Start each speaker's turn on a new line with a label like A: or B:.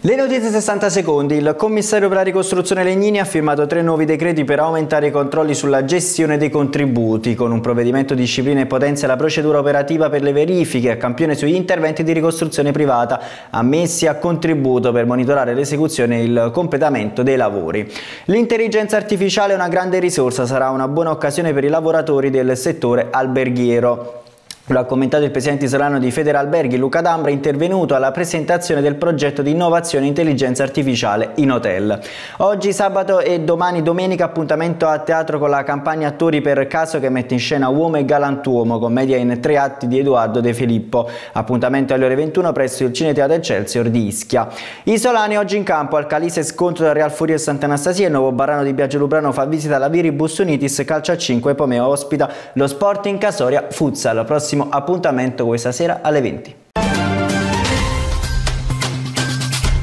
A: Le notizie 60 secondi. Il commissario per la ricostruzione Legnini ha firmato 3 nuovi decreti per aumentare i controlli sulla gestione dei contributi. Con un provvedimento disciplina e potenzia la procedura operativa per le verifiche a campione sugli interventi di ricostruzione privata ammessi a contributo per monitorare l'esecuzione e il completamento dei lavori. L'intelligenza artificiale è una grande risorsa, sarà una buona occasione per i lavoratori del settore alberghiero. Lo ha commentato il presidente isolano di Federalberghi, Luca D'Ambra, intervenuto alla presentazione del progetto di innovazione e intelligenza artificiale in hotel. Oggi sabato e domani domenica appuntamento a teatro con la campagna Attori per caso che mette in scena Uomo e Galantuomo, commedia in 3 atti di Edoardo De Filippo. Appuntamento alle ore 21 presso il Cineteatro Excelsior di Ischia. Isolani oggi in campo al Calise, scontro da Real Furia e Sant'Anastasia. Il nuovo Barano di Biagio Lubrano fa visita alla Viribus Unitis. Calcio a 5 Pomeo ospita lo Sporting Casoria Futsal. Prossimo appuntamento questa sera alle 20.